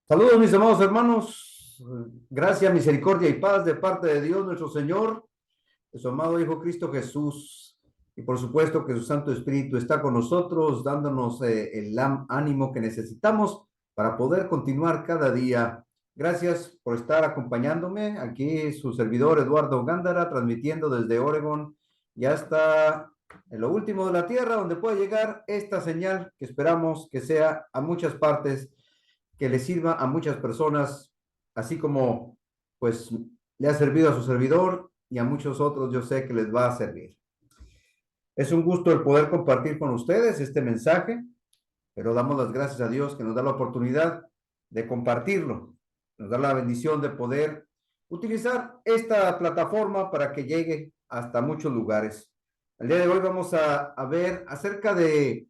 Saludos, mis amados hermanos. Gracia, misericordia y paz de parte de Dios nuestro Señor, de su amado Hijo Cristo Jesús. Y por supuesto que su Santo Espíritu está con nosotros, dándonos el ánimo que necesitamos para poder continuar cada día. Gracias por estar acompañándome. Aquí su servidor Eduardo Gándara, transmitiendo desde Oregon. Ya está en lo último de la tierra, donde puede llegar esta señal que esperamos que sea a muchas partes, que le sirva a muchas personas, así como pues le ha servido a su servidor y a muchos otros. Yo sé que les va a servir. Es un gusto el poder compartir con ustedes este mensaje, pero damos las gracias a Dios que nos da la oportunidad de compartirlo, nos da la bendición de poder utilizar esta plataforma para que llegue hasta muchos lugares. El día de hoy vamos a ver acerca de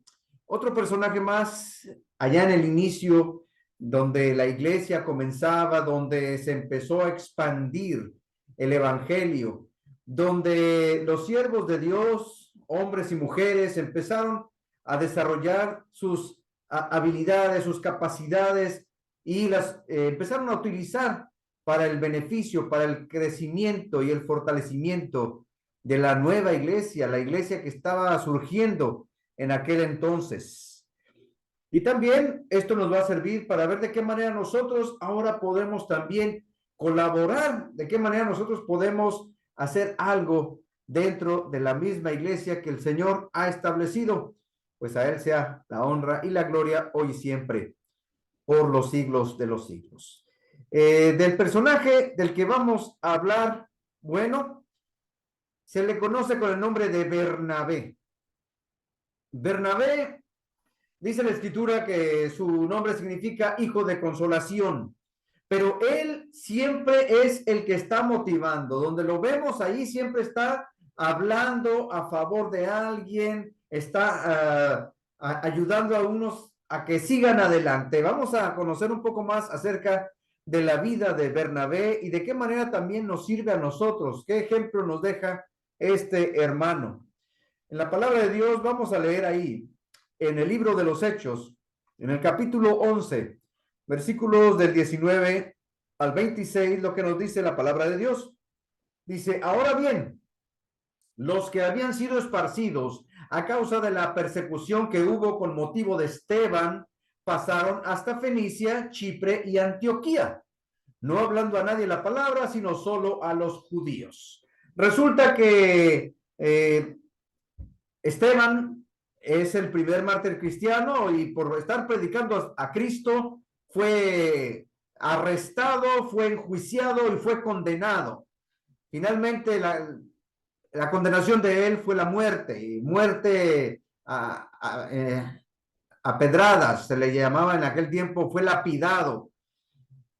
otro personaje más allá en el inicio, donde la iglesia comenzaba, donde se empezó a expandir el evangelio, donde los siervos de Dios, hombres y mujeres, empezaron a desarrollar sus habilidades, sus capacidades, y las empezaron a utilizar para el beneficio, para el crecimiento y el fortalecimiento de la nueva iglesia, la iglesia que estaba surgiendo en aquel entonces. Y también esto nos va a servir para ver de qué manera nosotros ahora podemos también colaborar, de qué manera nosotros podemos hacer algo dentro de la misma iglesia que el Señor ha establecido. Pues a Él sea la honra y la gloria hoy y siempre, por los siglos de los siglos. Del personaje del que vamos a hablar, bueno, se le conoce con el nombre de Bernabé. Bernabé, dice la escritura que su nombre significa hijo de consolación, pero él siempre es el que está motivando. Donde lo vemos ahí, siempre está hablando a favor de alguien, está ayudando a unos a que sigan adelante. Vamos a conocer un poco más acerca de la vida de Bernabé y de qué manera también nos sirve a nosotros, qué ejemplo nos deja este hermano. En la palabra de Dios vamos a leer ahí, en el libro de los Hechos, en el capítulo 11, versículos del 19 al 26, lo que nos dice la palabra de Dios. Dice: ahora bien, los que habían sido esparcidos a causa de la persecución que hubo con motivo de Esteban, pasaron hasta Fenicia, Chipre y Antioquía, no hablando a nadie la palabra, sino solo a los judíos. Resulta que Esteban es el primer mártir cristiano, y por estar predicando a Cristo fue arrestado, fue enjuiciado y fue condenado. Finalmente la condenación de él fue la muerte, y muerte a pedradas, se le llamaba en aquel tiempo, fue lapidado.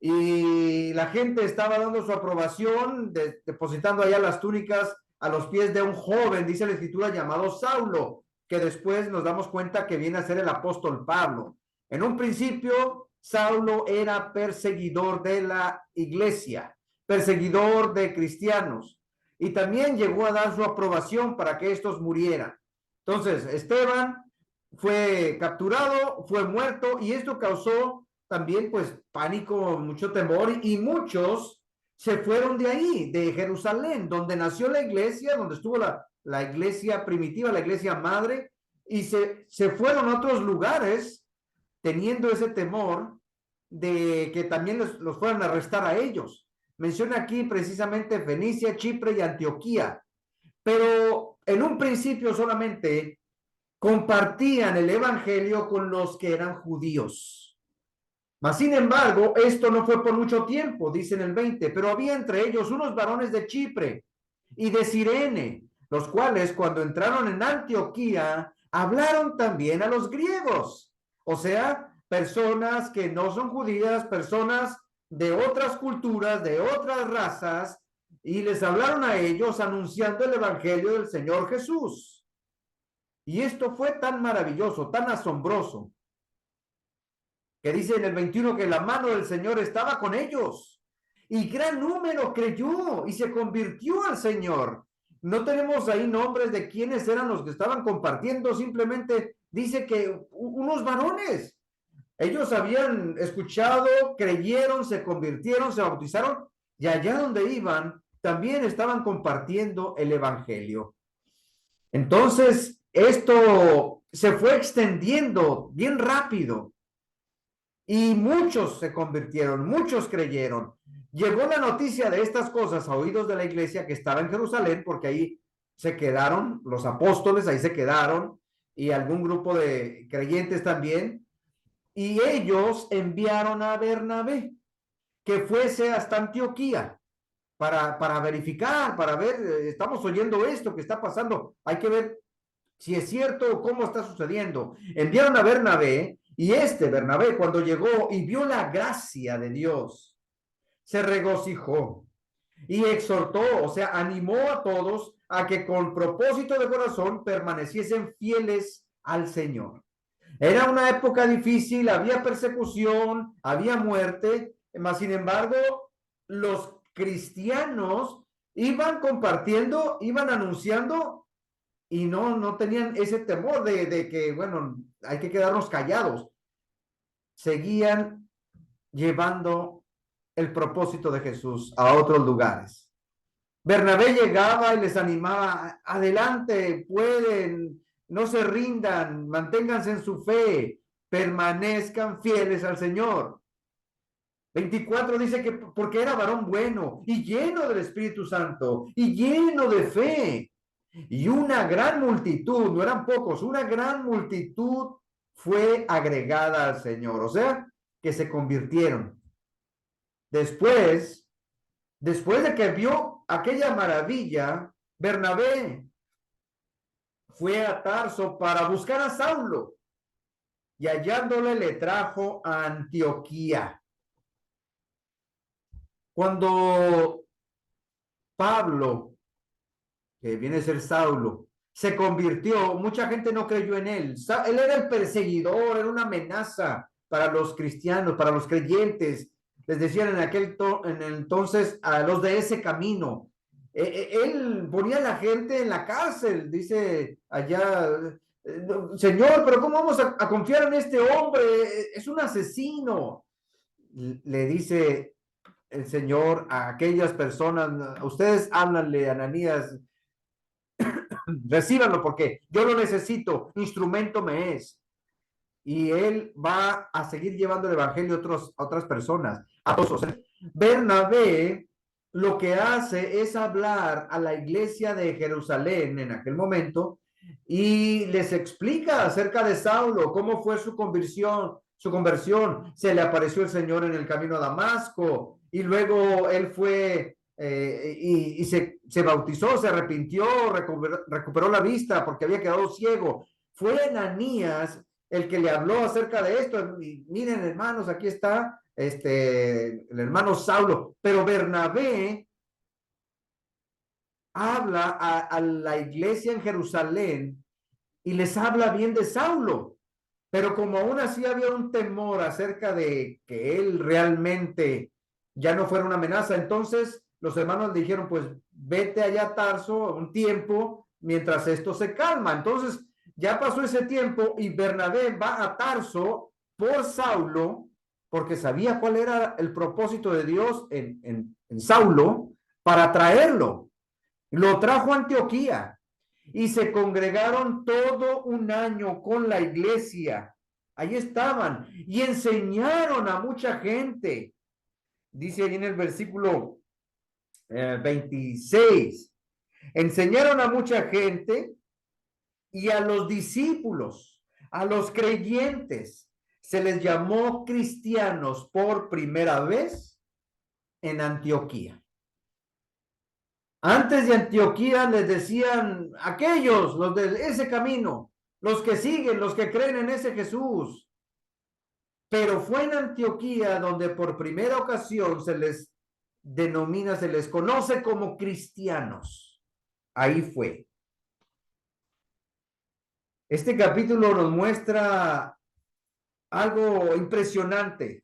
Y la gente estaba dando su aprobación, depositando allá las túnicas a los pies de un joven, dice la escritura, llamado Saulo, que después nos damos cuenta que viene a ser el apóstol Pablo. En un principio, Saulo era perseguidor de la iglesia, perseguidor de cristianos, y también llegó a dar su aprobación para que estos murieran. Entonces, Esteban fue capturado, fue muerto, y esto causó también pues pánico, mucho temor, y muchos se fueron de ahí, de Jerusalén, donde nació la iglesia, donde estuvo la iglesia primitiva, la iglesia madre, y se fueron a otros lugares teniendo ese temor de que también los fueran a arrestar a ellos. Menciona aquí precisamente Fenicia, Chipre y Antioquía, pero en un principio solamente compartían el evangelio con los que eran judíos. Mas, sin embargo, esto no fue por mucho tiempo, dice en el 20, pero había entre ellos unos varones de Chipre y de Cirene, los cuales cuando entraron en Antioquía, hablaron también a los griegos, o sea, personas que no son judías, personas de otras culturas, de otras razas, y les hablaron a ellos anunciando el evangelio del Señor Jesús. Y esto fue tan maravilloso, tan asombroso, que dice en el 21 que la mano del Señor estaba con ellos, y gran número creyó y se convirtió al Señor. No tenemos ahí nombres de quiénes eran los que estaban compartiendo, simplemente dice que unos varones, Ellos habían escuchado, creyeron, se convirtieron, se bautizaron y allá donde iban también estaban compartiendo el evangelio. Entonces, esto se fue extendiendo bien rápido y muchos se convirtieron, muchos creyeron. Llegó la noticia de estas cosas a oídos de la iglesia que estaba en Jerusalén, porque ahí se quedaron los apóstoles, ahí se quedaron, y algún grupo de creyentes también, y ellos enviaron a Bernabé que fuese hasta Antioquía para verificar, para ver, estamos oyendo esto que está pasando, hay que ver si es cierto o cómo está sucediendo. Enviaron a Bernabé y Bernabé, cuando llegó y vio la gracia de Dios, se regocijó y exhortó, o sea, animó a todos a que con propósito de corazón permaneciesen fieles al Señor. Era una época difícil, había persecución, había muerte, mas sin embargo, los cristianos iban compartiendo, iban anunciando y no tenían ese temor de que, bueno, hay que quedarnos callados. Seguían llevando el propósito de Jesús a otros lugares. Bernabé llegaba y les animaba, adelante, pueden, no se rindan, manténganse en su fe, permanezcan fieles al Señor. 24 dice que porque era varón bueno y lleno del Espíritu Santo y lleno de fe. Y una gran multitud, no eran pocos, una gran multitud fue agregada al Señor, o sea, que se convirtieron. Después de que vio aquella maravilla, Bernabé fue a Tarso para buscar a Saulo y hallándole le trajo a Antioquía. Cuando Pablo, que viene a ser Saulo, se convirtió, mucha gente no creyó en él. Él era el perseguidor, era una amenaza para los cristianos, para los creyentes. Les decían en el entonces a los de ese camino. Él ponía a la gente en la cárcel, dice allá, Señor, pero ¿cómo vamos a confiar en este hombre? Es un asesino. Le dice el Señor a aquellas personas, ustedes háblanle, Ananías, recíbanlo porque yo lo necesito, instrumento me es. Y él va a seguir llevando el evangelio a otras personas. Bernabé lo que hace es hablar a la iglesia de Jerusalén en aquel momento y les explica acerca de Saulo, cómo fue su conversión. Se le apareció el Señor en el camino a Damasco y luego él fue y se bautizó, se arrepintió, recuperó la vista porque había quedado ciego. Fue Ananías el que le habló acerca de esto. Y miren, hermanos, aquí está el hermano Saulo. Pero Bernabé habla a la iglesia en Jerusalén y les habla bien de Saulo. Pero como aún así había un temor acerca de que él realmente ya no fuera una amenaza, entonces los hermanos le dijeron, pues vete allá a Tarso un tiempo mientras esto se calma. Entonces ya pasó ese tiempo y Bernabé va a Tarso por Saulo, porque sabía cuál era el propósito de Dios en Saulo, para traerlo. Lo trajo a Antioquía y se congregaron todo un año con la iglesia. Ahí estaban y enseñaron a mucha gente. Dice ahí en el versículo 26, enseñaron a mucha gente y a los discípulos, a los creyentes, se les llamó cristianos por primera vez en Antioquía. Antes de Antioquía les decían aquellos, los de ese camino, los que siguen, los que creen en ese Jesús. Pero fue en Antioquía donde por primera ocasión se les denomina, se les conoce como cristianos. Ahí fue. Este capítulo nos muestra algo impresionante,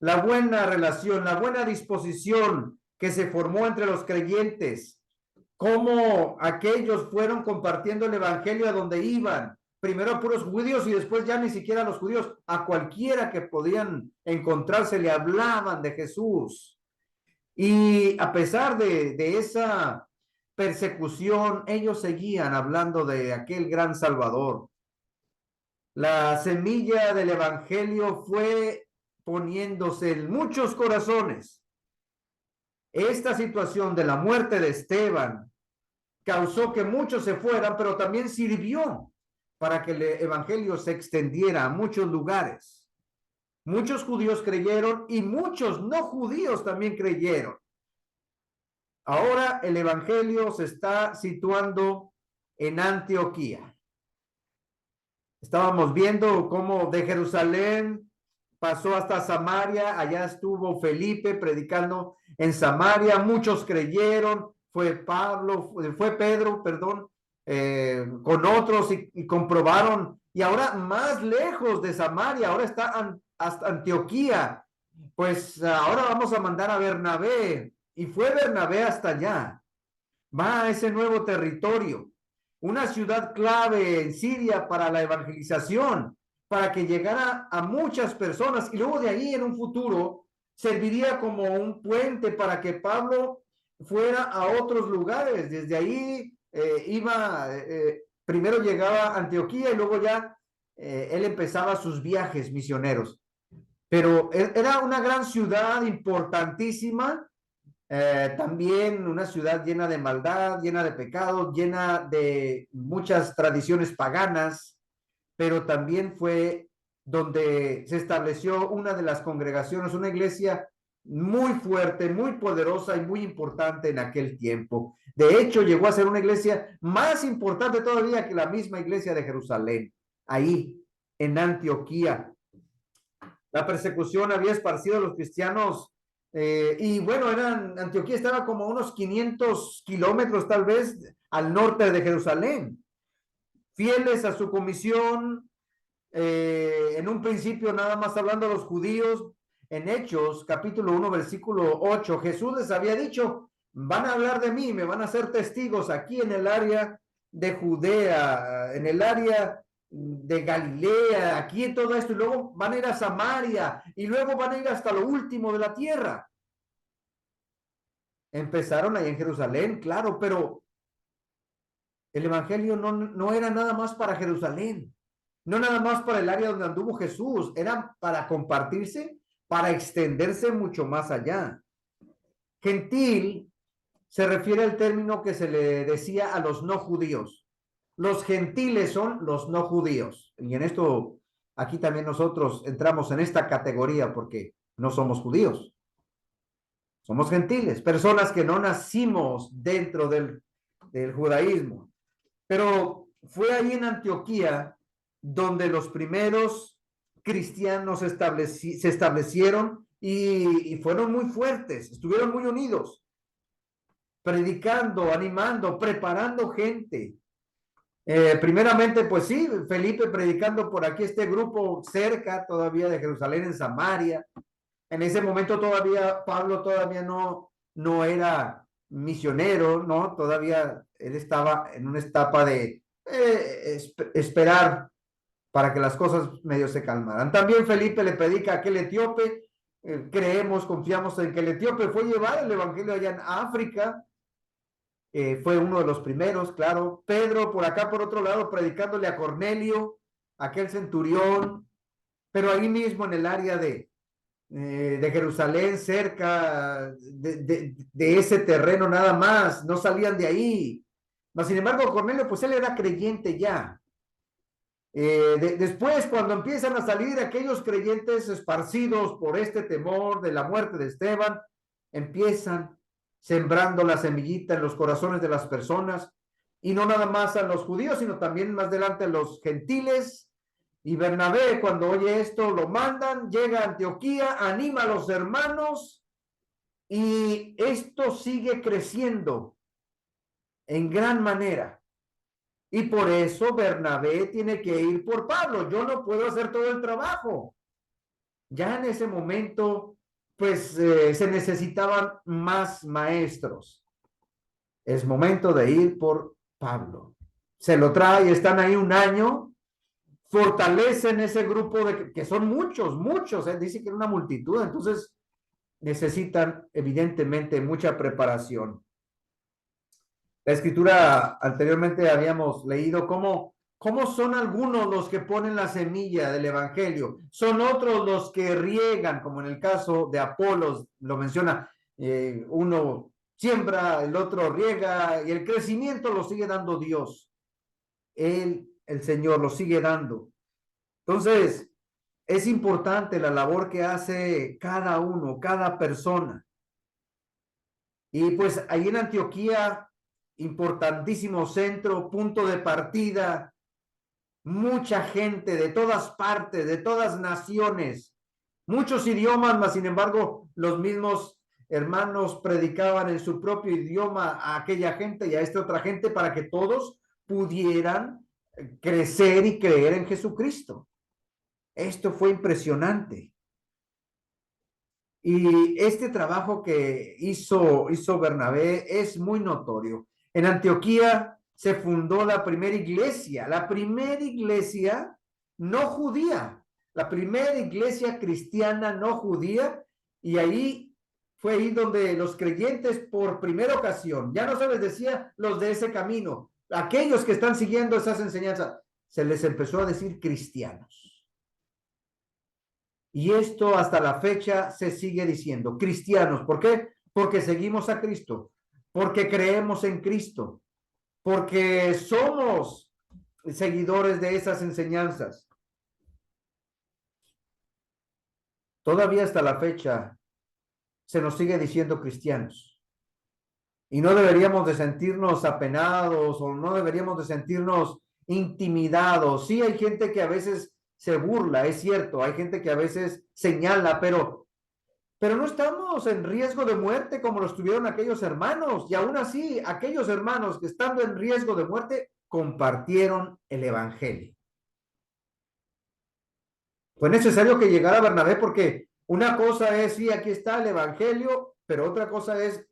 la buena relación, la buena disposición que se formó entre los creyentes, cómo aquellos fueron compartiendo el evangelio a donde iban, primero a puros judíos y después ya ni siquiera a los judíos, a cualquiera que podían encontrarse le hablaban de Jesús. Y a pesar de esa persecución, ellos seguían hablando de aquel gran Salvador. La semilla del evangelio fue poniéndose en muchos corazones. Esta situación de la muerte de Esteban causó que muchos se fueran, pero también sirvió para que el evangelio se extendiera a muchos lugares. Muchos judíos creyeron y muchos no judíos también creyeron. Ahora el evangelio se está situando en Antioquía. Estábamos viendo cómo de Jerusalén pasó hasta Samaria, allá estuvo Felipe predicando en Samaria, muchos creyeron, fue Pedro, perdón, con otros y comprobaron, y ahora más lejos de Samaria, ahora está hasta Antioquía, pues ahora vamos a mandar a Bernabé, y fue Bernabé hasta allá, va a ese nuevo territorio, una ciudad clave en Siria para la evangelización, para que llegara a muchas personas y luego de ahí en un futuro serviría como un puente para que Pablo fuera a otros lugares. Desde ahí primero llegaba a Antioquía y luego ya él empezaba sus viajes misioneros. Pero era una gran ciudad importantísima, también una ciudad llena de maldad, llena de pecados, llena de muchas tradiciones paganas, pero también fue donde se estableció una de las congregaciones, una iglesia muy fuerte, muy poderosa y muy importante en aquel tiempo. De hecho, llegó a ser una iglesia más importante todavía que la misma iglesia de Jerusalén, ahí en Antioquía. La persecución había esparcido a los cristianos y bueno, Antioquía estaba como a unos 500 kilómetros tal vez al norte de Jerusalén. Fieles a su comisión, en un principio nada más hablando a los judíos, en Hechos capítulo 1 versículo 8, Jesús les había dicho, van a hablar de mí, me van a ser testigos aquí en el área de Judea, en el área de Galilea, aquí en todo esto, y luego van a ir a Samaria, y luego van a ir hasta lo último de la tierra. Empezaron ahí en Jerusalén, claro, pero el evangelio no era nada más para Jerusalén, no nada más para el área donde anduvo Jesús, era para compartirse, para extenderse mucho más allá. Gentil se refiere al término que se le decía a los no judíos. Los gentiles son los no judíos. Y en esto, aquí también nosotros entramos en esta categoría porque no somos judíos. Somos gentiles, personas que no nacimos dentro del judaísmo. Pero fue ahí en Antioquía donde los primeros cristianos se establecieron y fueron muy fuertes, estuvieron muy unidos, predicando, animando, preparando gente. Primeramente, pues sí, Felipe predicando por aquí este grupo cerca todavía de Jerusalén, en Samaria. En ese momento todavía Pablo todavía no era misionero, ¿no? Todavía él estaba en una etapa de esperar para que las cosas medio se calmaran. También Felipe le predica a aquel etíope, confiamos en que el etíope fue llevar el evangelio allá en África, fue uno de los primeros, claro. Pedro por acá, por otro lado, predicándole a Cornelio, aquel centurión, pero ahí mismo en el área de Jerusalén, cerca de ese terreno nada más, no salían de ahí. Mas, sin embargo, Cornelio, pues él era creyente ya. Después, cuando empiezan a salir aquellos creyentes esparcidos por este temor de la muerte de Esteban, empiezan sembrando la semillita en los corazones de las personas, y no nada más a los judíos, sino también más adelante a los gentiles. Y Bernabé, cuando oye esto, lo mandan, llega a Antioquía, anima a los hermanos, y esto sigue creciendo en gran manera. Y por eso Bernabé tiene que ir por Pablo. Yo no puedo hacer todo el trabajo. Ya en ese momento, pues se necesitaban más maestros. Es momento de ir por Pablo. Se lo trae, están ahí un año. fortalecen ese grupo que son muchos, dice que era una multitud, entonces necesitan evidentemente mucha preparación. La escritura anteriormente habíamos leído cómo son algunos los que ponen la semilla del evangelio, son otros los que riegan, como en el caso de Apolos, lo menciona, uno siembra, el otro riega, y el crecimiento lo sigue dando Dios. El Señor lo sigue dando. Entonces, es importante la labor que hace cada uno, cada persona. Y pues ahí en Antioquía, importantísimo centro, punto de partida, mucha gente de todas partes, de todas naciones, muchos idiomas, mas sin embargo, los mismos hermanos predicaban en su propio idioma a aquella gente y a esta otra gente para que todos pudieran crecer y creer en Jesucristo. Esto fue impresionante. Y este trabajo que hizo Bernabé es muy notorio. En Antioquía se fundó la primera iglesia no judía, la primera iglesia cristiana no judía, y ahí fue ahí donde los creyentes por primera ocasión, ya no se les decía los de ese camino, aquellos que están siguiendo esas enseñanzas, se les empezó a decir cristianos. Y esto hasta la fecha se sigue diciendo, cristianos. ¿Por qué? Porque seguimos a Cristo, porque creemos en Cristo, porque somos seguidores de esas enseñanzas. Todavía hasta la fecha se nos sigue diciendo cristianos. Y no deberíamos de sentirnos apenados o no deberíamos de sentirnos intimidados. Sí, hay gente que a veces se burla, es cierto, hay gente que a veces señala, pero no estamos en riesgo de muerte como lo estuvieron aquellos hermanos. Y aún así, aquellos hermanos que estando en riesgo de muerte compartieron el evangelio. Fue necesario que llegara Bernabé porque una cosa es, sí, aquí está el evangelio, pero otra cosa es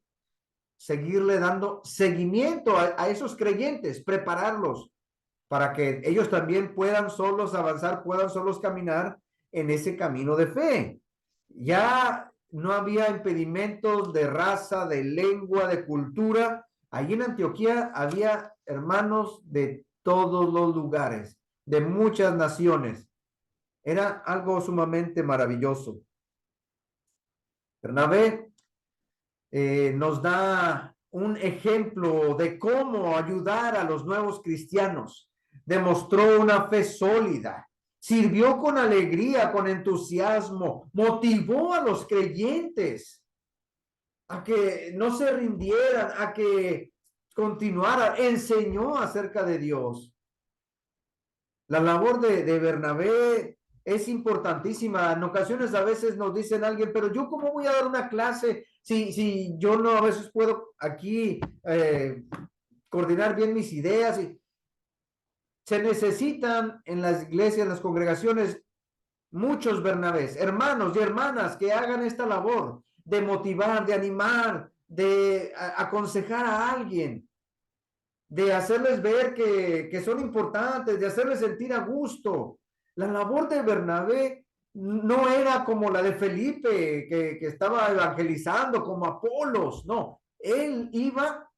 seguirle dando seguimiento a esos creyentes, prepararlos para que ellos también puedan solos avanzar, puedan solos caminar en ese camino de fe. Ya no había impedimentos de raza, de lengua, de cultura. Allí en Antioquía había hermanos de todos los lugares, de muchas naciones. Era algo sumamente maravilloso. Bernabé nos da un ejemplo de cómo ayudar a los nuevos cristianos. Demostró una fe sólida, sirvió con alegría, con entusiasmo, motivó a los creyentes a que no se rindieran, a que continuaran, enseñó acerca de Dios. La labor de Bernabé es importantísima. En ocasiones a veces nos dicen alguien, pero yo cómo voy a dar una clase si yo no a veces puedo aquí coordinar bien mis ideas. Y se necesitan en las iglesias, en las congregaciones, muchos Bernabés, hermanos y hermanas que hagan esta labor de motivar, de animar, de aconsejar a alguien, de hacerles ver que son importantes, de hacerles sentir a gusto. La labor de Bernabé no era como la de Felipe, que estaba evangelizando, como Apolos, no. Él iba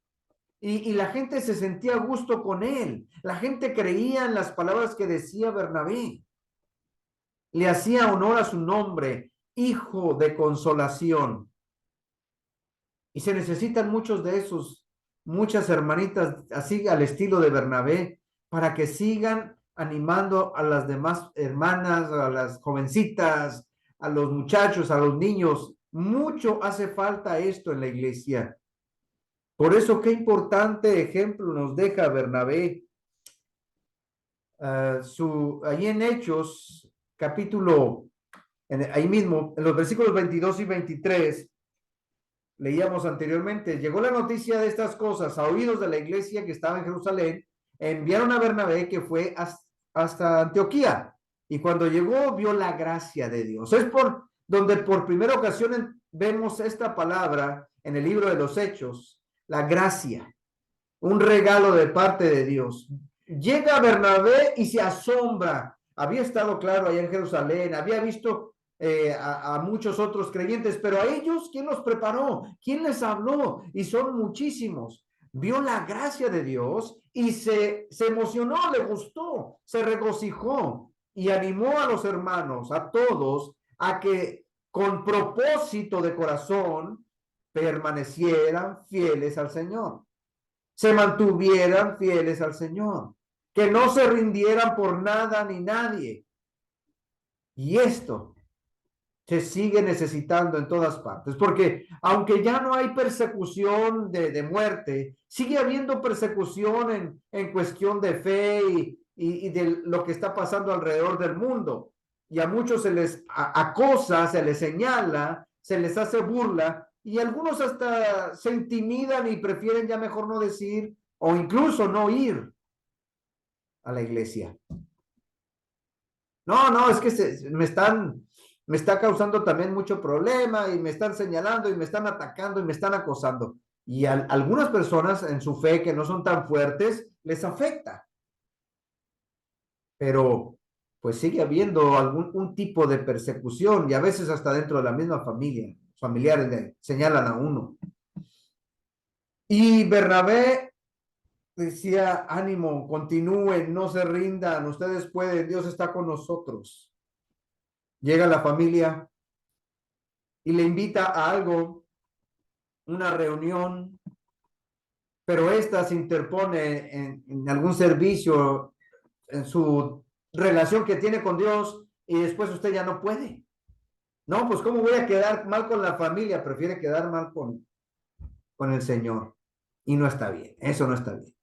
y la gente se sentía a gusto con él. La gente creía en las palabras que decía Bernabé. Le hacía honor a su nombre, hijo de consolación. Y se necesitan muchos de esos, muchas hermanitas así al estilo de Bernabé, para que sigan animando a las demás hermanas, a las jovencitas, a los muchachos, a los niños. Mucho hace falta esto en la iglesia. Por eso, qué importante ejemplo nos deja Bernabé. Ahí en Hechos, capítulo, ahí mismo, en los versículos 22 y 23, leíamos anteriormente, llegó la noticia de estas cosas a oídos de la iglesia que estaba en Jerusalén, enviaron a Bernabé que fue hasta Antioquía, y cuando llegó vio la gracia de Dios. Es por donde por primera ocasión vemos esta palabra en el libro de los Hechos, la gracia, un regalo de parte de Dios. Llega Bernabé y se asombra había estado, claro, allá en Jerusalén, había visto a muchos otros creyentes, pero a ellos, ¿quién los preparó? ¿Quién les habló? Y son muchísimos. Vio la gracia de Dios y se emocionó, le gustó, se regocijó y animó a los hermanos, a todos, a que con propósito de corazón permanecieran fieles al Señor, se mantuvieran fieles al Señor, que no se rindieran por nada ni nadie. Y esto se sigue necesitando en todas partes, porque aunque ya no hay persecución de muerte, sigue habiendo persecución en cuestión de fe y de lo que está pasando alrededor del mundo. Y a muchos se les acosa, se les señala, se les hace burla, y algunos hasta se intimidan y prefieren ya mejor no decir o incluso no ir a la iglesia. No, no, es que me está causando también mucho problema y me están señalando y me están atacando y me están acosando. Y a algunas personas en su fe que no son tan fuertes les afecta, pero pues sigue habiendo un tipo de persecución y a veces hasta dentro de la misma familia, familiares le señalan a uno. Y Bernabé decía, ánimo, continúen, no se rindan, ustedes pueden, Dios está con nosotros. Llega la familia y le invita a algo, una reunión, pero esta se interpone en algún servicio, en su relación que tiene con Dios, y después usted ya no puede. No, pues ¿cómo voy a quedar mal con la familia? Prefiere quedar mal con el Señor. Y no está bien, eso no está bien.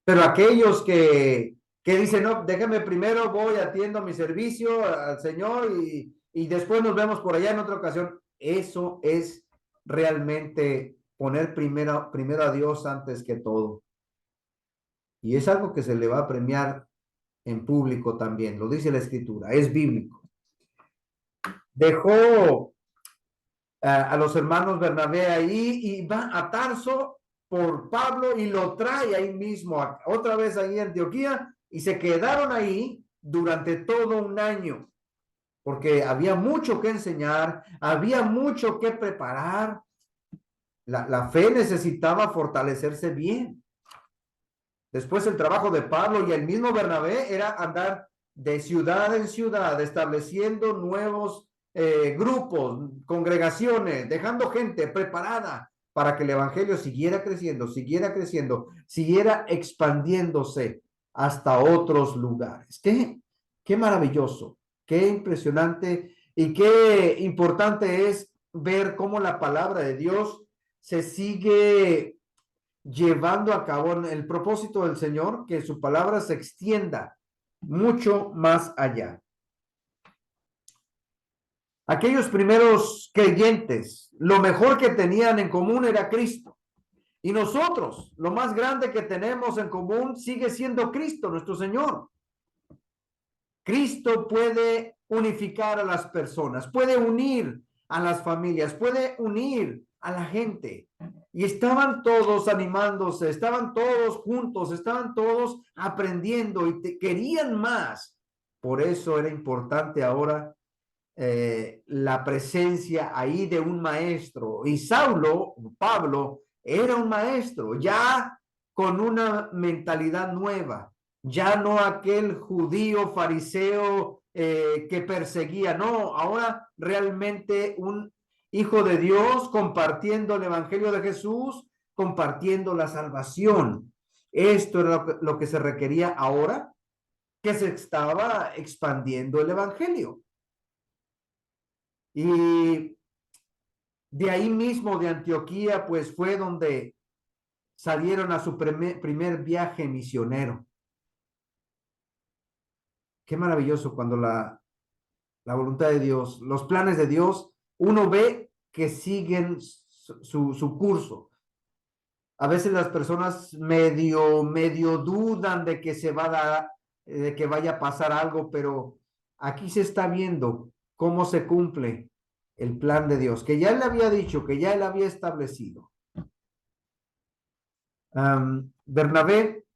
Pero aquellos que dicen, no, déjame primero, voy, atiendo mi servicio al Señor y después nos vemos por allá en otra ocasión. Eso es realmente poner primero a Dios antes que todo. Y es algo que se le va a premiar en público también, lo dice la Escritura, es bíblico. Dejó a los hermanos Bernabé ahí y va a Tarso por Pablo y lo trae ahí mismo, otra vez ahí en Antioquía, y se quedaron ahí durante todo un año, porque había mucho que enseñar, había mucho que preparar. La fe necesitaba fortalecerse bien. Después el trabajo de Pablo y el mismo Bernabé era andar de ciudad en ciudad, estableciendo nuevos grupos, congregaciones, dejando gente preparada para que el evangelio siguiera creciendo, siguiera expandiéndose hasta otros lugares. Qué maravilloso, qué impresionante y qué importante es ver cómo la palabra de Dios se sigue llevando a cabo el propósito del Señor, que su palabra se extienda mucho más allá. Aquellos primeros creyentes, lo mejor que tenían en común era Cristo. Y nosotros, lo más grande que tenemos en común sigue siendo Cristo, nuestro Señor. Cristo puede unificar a las personas, puede unir a las familias, puede unir a la gente. Y estaban todos animándose, estaban todos juntos, estaban todos aprendiendo y querían más. Por eso era importante ahora la presencia ahí de un maestro. Y Saulo, Pablo, era un maestro, ya con una mentalidad nueva, ya no aquel judío fariseo que perseguía, no, ahora realmente un hijo de Dios compartiendo el evangelio de Jesús, compartiendo la salvación. Esto era lo que se requería ahora, que se estaba expandiendo el evangelio. Y de ahí mismo, de Antioquía, pues fue donde salieron a su primer viaje misionero. Qué maravilloso cuando la voluntad de Dios, los planes de Dios, uno ve que siguen su curso. A veces las personas medio dudan de que se va a dar, de que vaya a pasar algo, pero aquí se está viendo cómo se cumple el plan de Dios, que ya él había dicho, que ya él había establecido. Bernabé,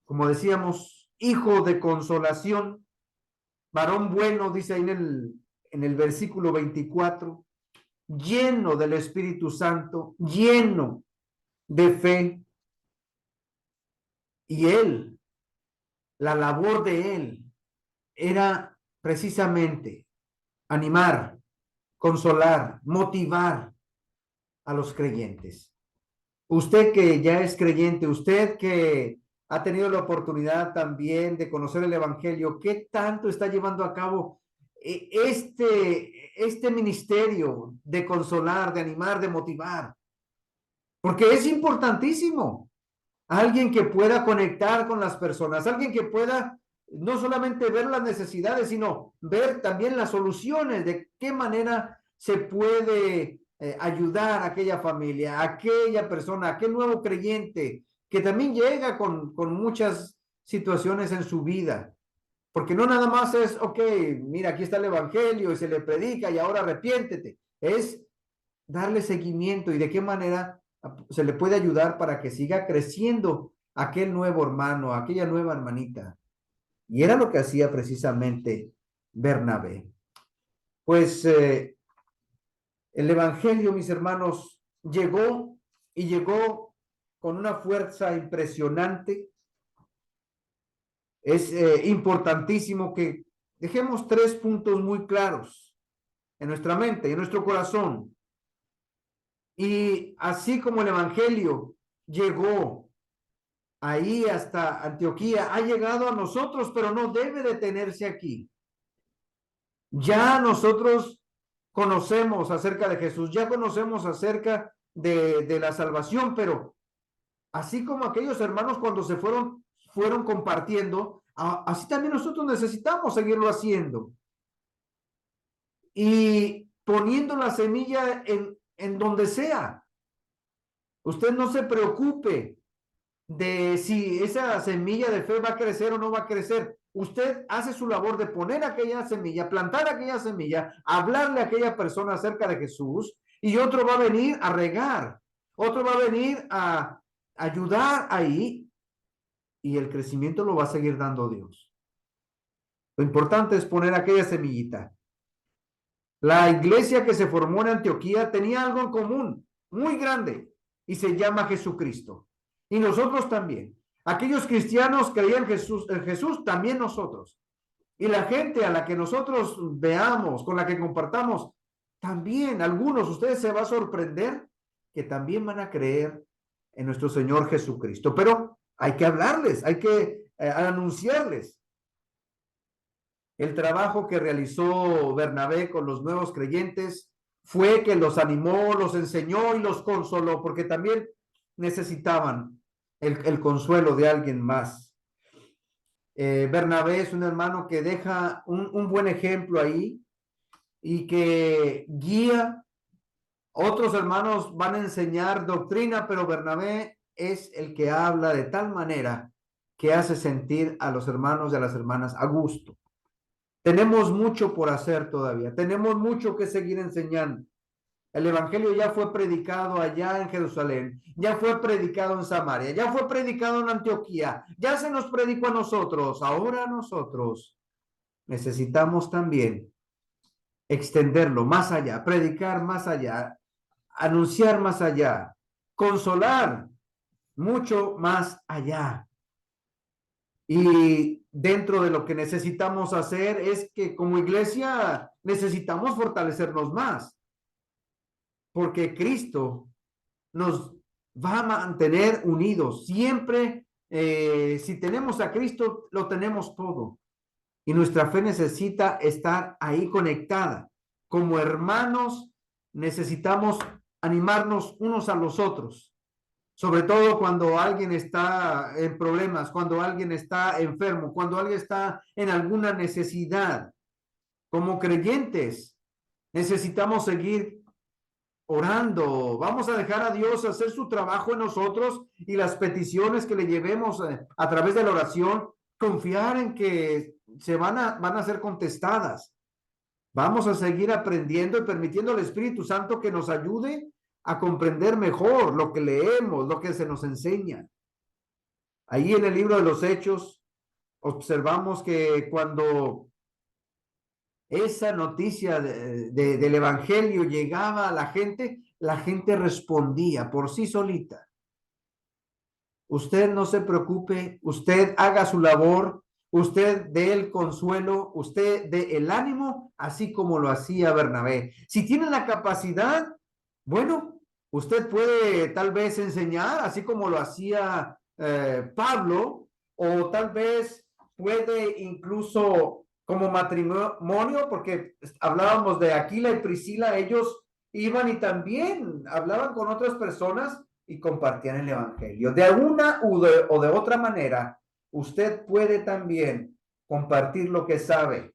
como decíamos, hijo de consolación, varón bueno, dice ahí en el versículo 24, lleno del Espíritu Santo, lleno de fe. Y él, la labor de él era precisamente animar, consolar, motivar a los creyentes. Usted que ya es creyente, usted que ha tenido la oportunidad también de conocer el Evangelio, ¿qué tanto está llevando a cabo este ministerio de consolar, de animar, de motivar? Porque es importantísimo. Alguien que pueda conectar con las personas, alguien que pueda no solamente ver las necesidades, sino ver también las soluciones, de qué manera se puede ayudar a aquella familia, a aquella persona, a aquel nuevo creyente que también llega con muchas situaciones en su vida. Porque no nada más es, ok, mira, aquí está el evangelio y se le predica y ahora arrepiéntete. Es darle seguimiento y de qué manera se le puede ayudar para que siga creciendo aquel nuevo hermano, aquella nueva hermanita. Y era lo que hacía precisamente Bernabé. Pues el evangelio, mis hermanos, llegó y llegó con una fuerza impresionante. Es importantísimo que dejemos 3 puntos muy claros en nuestra mente y en nuestro corazón. Y así como el evangelio llegó ahí hasta Antioquía, ha llegado a nosotros, pero no debe detenerse aquí. Ya nosotros conocemos acerca de Jesús, ya conocemos acerca de la salvación, pero así como aquellos hermanos cuando se fueron compartiendo, así también nosotros necesitamos seguirlo haciendo. Y poniendo la semilla en donde sea. Usted no se preocupe de si esa semilla de fe va a crecer o no va a crecer. Usted hace su labor de poner aquella semilla, plantar aquella semilla, hablarle a aquella persona acerca de Jesús, y otro va a venir a regar, otro va a venir a ayudar ahí, y el crecimiento lo va a seguir dando Dios. Lo importante es poner aquella semillita. La iglesia que se formó en Antioquía tenía algo en común, muy grande, y se llama Jesucristo. Y nosotros también. Aquellos cristianos creían en Jesús, también nosotros. Y la gente a la que nosotros veamos, con la que compartamos, también algunos, ustedes se va a sorprender que también van a creer en nuestro Señor Jesucristo. Pero hay que hablarles, hay que anunciarles. El trabajo que realizó Bernabé con los nuevos creyentes fue que los animó, los enseñó y los consoló, porque también necesitaban el consuelo de alguien más. Bernabé es un hermano que deja un buen ejemplo ahí y que guía. Otros hermanos van a enseñar doctrina, pero Bernabé es el que habla de tal manera que hace sentir a los hermanos y a las hermanas a gusto. Tenemos mucho por hacer todavía, tenemos mucho que seguir enseñando. El evangelio ya fue predicado allá en Jerusalén, ya fue predicado en Samaria, ya fue predicado en Antioquía, ya se nos predicó a nosotros. Ahora nosotros necesitamos también extenderlo más allá, predicar más allá, anunciar más allá, consolar mucho más allá. Y dentro de lo que necesitamos hacer es que como iglesia necesitamos fortalecernos más, porque Cristo nos va a mantener unidos. Siempre, si tenemos a Cristo, lo tenemos todo. Y nuestra fe necesita estar ahí conectada. Como hermanos, necesitamos animarnos unos a los otros. Sobre todo cuando alguien está en problemas, cuando alguien está enfermo, cuando alguien está en alguna necesidad. Como creyentes, necesitamos seguir orando. Vamos a dejar a Dios hacer su trabajo en nosotros y las peticiones que le llevemos a través de la oración, confiar en que van a ser contestadas. Vamos a seguir aprendiendo y permitiendo al Espíritu Santo que nos ayude a comprender mejor lo que leemos, lo que se nos enseña. Ahí en el libro de los Hechos observamos que cuando esa noticia del evangelio llegaba a la gente respondía por sí solita. Usted no se preocupe, usted haga su labor, usted dé el consuelo, usted dé el ánimo, así como lo hacía Bernabé. Si tiene la capacidad, bueno, usted puede tal vez enseñar, así como lo hacía Pablo, o tal vez puede incluso como matrimonio, porque hablábamos de Aquila y Priscila, ellos iban y también hablaban con otras personas y compartían el evangelio. De alguna o de otra manera, usted puede también compartir lo que sabe.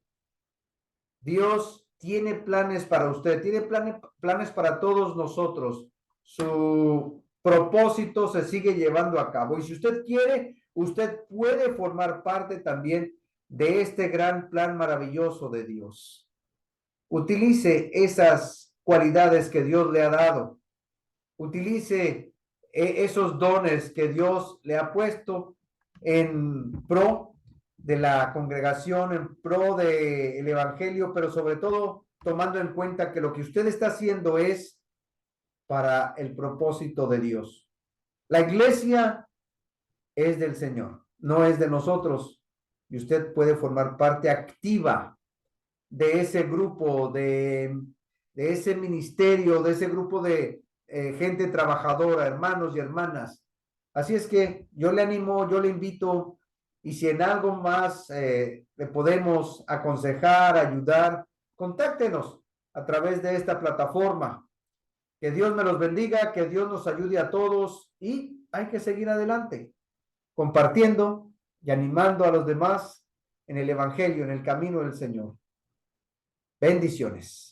Dios tiene planes para usted, tiene planes para todos nosotros. Su propósito se sigue llevando a cabo. Y si usted quiere, usted puede formar parte también de este gran plan maravilloso de Dios. Utilice esas cualidades que Dios le ha dado. Utilice esos dones que Dios le ha puesto en pro de la congregación, en pro del evangelio, pero sobre todo tomando en cuenta que lo que usted está haciendo es para el propósito de Dios. La iglesia es del Señor, no es de nosotros, y usted puede formar parte activa de ese grupo, de ese ministerio, de ese grupo de gente trabajadora, hermanos y hermanas. Así es que yo le animo, yo le invito, y si en algo más le podemos aconsejar, ayudar, contáctenos a través de esta plataforma. Que Dios me los bendiga, que Dios nos ayude a todos y hay que seguir adelante, compartiendo y animando a los demás en el Evangelio, en el camino del Señor. Bendiciones.